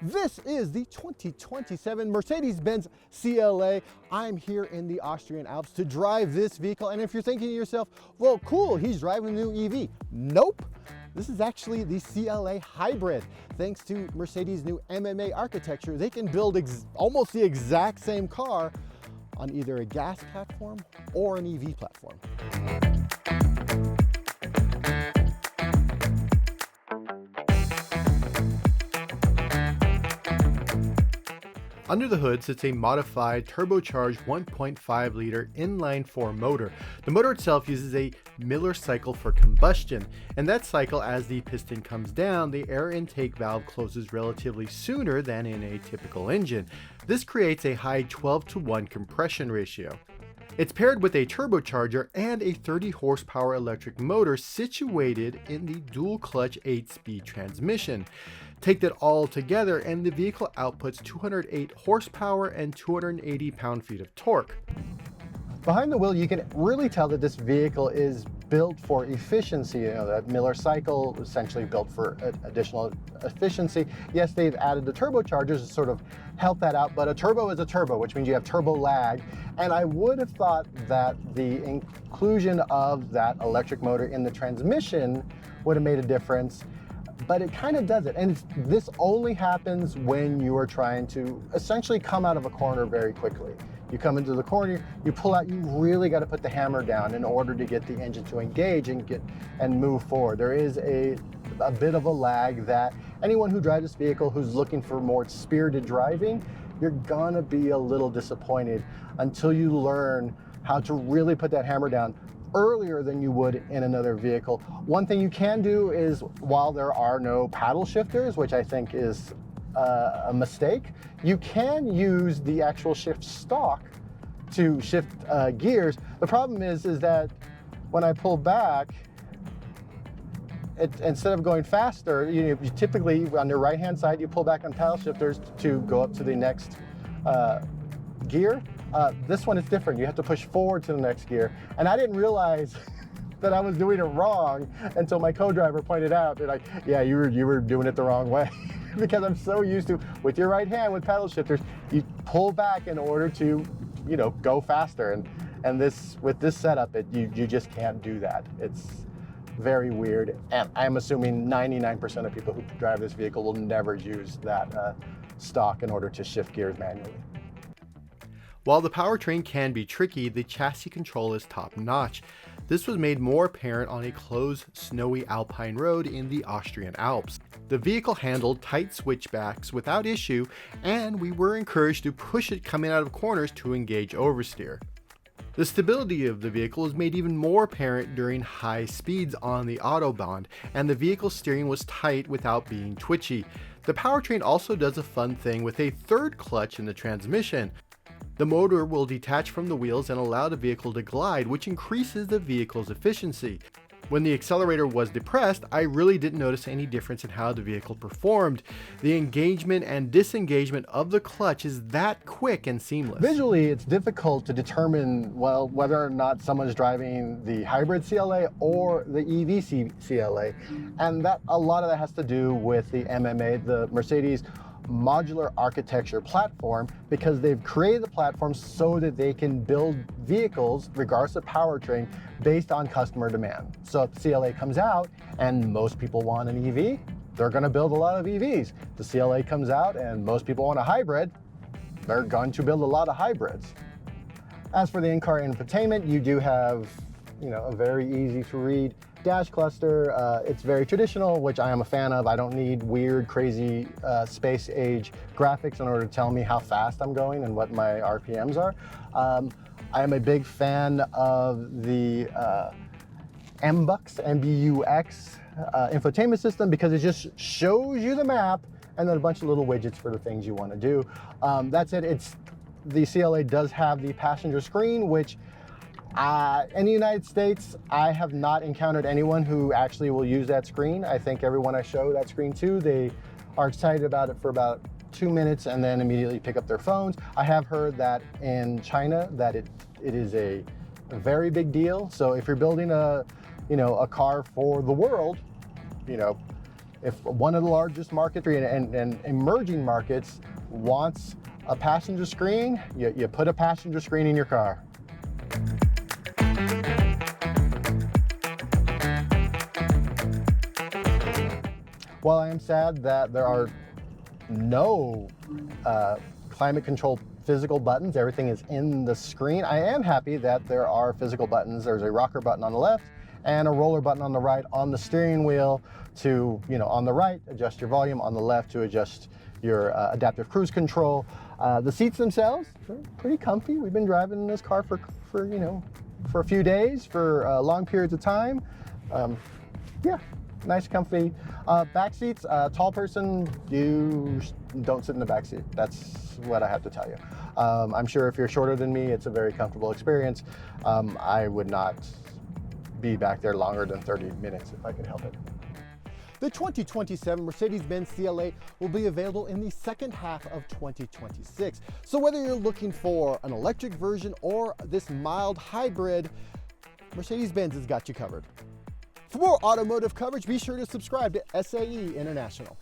This is the 2027 Mercedes-Benz CLA. I'm here in the Austrian Alps to drive this vehicle. And if you're thinking to yourself, well, cool, he's driving a new EV. Nope. This is actually the CLA hybrid. Thanks to Mercedes' new MMA architecture, they can build almost the exact same car on either a gas platform or an EV platform. Under the hood sits a modified turbocharged 1.5-liter inline-4 motor. The motor itself uses a Miller cycle for combustion, and that cycle, as the piston comes down, the air intake valve closes relatively sooner than in a typical engine. This creates a high 12-to-1 compression ratio. It's paired with a turbocharger and a 30 horsepower electric motor situated in the dual clutch 8-speed transmission. Take that all together and the vehicle outputs 208 horsepower and 280 pound-feet of torque. Behind the wheel, you can really tell that this vehicle is built for efficiency. You know, that Miller cycle essentially built for additional efficiency. Yes, they've added the turbochargers to sort of help that out, but a turbo is a turbo, which means you have turbo lag. And I would have thought that the inclusion of that electric motor in the transmission would have made a difference, but it kind of doesn't. And this only happens when you are trying to essentially come out of a corner very quickly. You come into the corner, you pull out, you really got to put the hammer down in order to get the engine to engage and move forward. There is a bit of a lag that anyone who drives this vehicle who's looking for more spirited driving, you're gonna be a little disappointed until you learn how to really put that hammer down earlier than you would in another vehicle. One thing you can do is, while there are no paddle shifters, which I think is a mistake, you can use the actual shift stalk to shift gears. The problem is that when I pull back, instead of going faster, you typically on your right hand side, you pull back on paddle shifters to go up to the next gear. This one is different. You have to push forward to the next gear. And I didn't realize that I was doing it wrong until my co-driver pointed out. They're like, yeah, you were doing it the wrong way. Because I'm so used to, with your right hand, with paddle shifters, you pull back in order to, go faster. And with this setup, you just can't do that. It's very weird. And I'm assuming 99% of people who drive this vehicle will never use that stalk in order to shift gears manually. While the powertrain can be tricky, the chassis control is top-notch. This was made more apparent on a closed, snowy Alpine road in the Austrian Alps. The vehicle handled tight switchbacks without issue, and we were encouraged to push it coming out of corners to engage oversteer. The stability of the vehicle is made even more apparent during high speeds on the Autobahn, and the vehicle's steering was tight without being twitchy. The powertrain also does a fun thing with a third clutch in the transmission. The motor will detach from the wheels and allow the vehicle to glide, which increases the vehicle's efficiency. When the accelerator was depressed, I really didn't notice any difference in how the vehicle performed. The engagement and disengagement of the clutch is that quick and seamless. Visually, it's difficult to determine, well, whether or not someone's driving the hybrid CLA or the EV CLA. And that a lot of that has to do with the MMA, the Mercedes Modular Architecture platform, because they've created the platform so that they can build vehicles, regardless of powertrain, based on customer demand. So if the CLA comes out and most people want an EV, they're going to build a lot of EVs. The CLA comes out and most people want a hybrid, they're going to build a lot of hybrids. As for the in-car infotainment, you do have, a very easy to read dash cluster. It's very traditional, which I am a fan of. I don't need weird, crazy space age graphics in order to tell me how fast I'm going and what my RPMs are. I am a big fan of the MBUX infotainment system, because it just shows you the map and then a bunch of little widgets for the things you want to do. That's it. The CLA does have the passenger screen, which in the United States, I have not encountered anyone who actually will use that screen. I think everyone I show that screen to, they are excited about it for about 2 minutes and then immediately pick up their phones. I have heard that in China that it is a very big deal. So if you're building a car for the world, if one of the largest markets and emerging markets wants a passenger screen, you put a passenger screen in your car. While I am sad that there are no climate control physical buttons, everything is in the screen, I am happy that there are physical buttons. There's a rocker button on the left and a roller button on the right on the steering wheel to, on the right, adjust your volume, on the left to adjust your adaptive cruise control. The seats themselves are pretty comfy. We've been driving in this car for a few days, for long periods of time. Yeah, nice, comfy. Back seats, tall person, you don't sit in the back seat. That's what I have to tell you. I'm sure if you're shorter than me, it's a very comfortable experience. I would not be back there longer than 30 minutes if I could help it. The 2027 Mercedes-Benz CLA will be available in the second half of 2026. So whether you're looking for an electric version or this mild hybrid, Mercedes-Benz has got you covered. For more automotive coverage, be sure to subscribe to SAE International.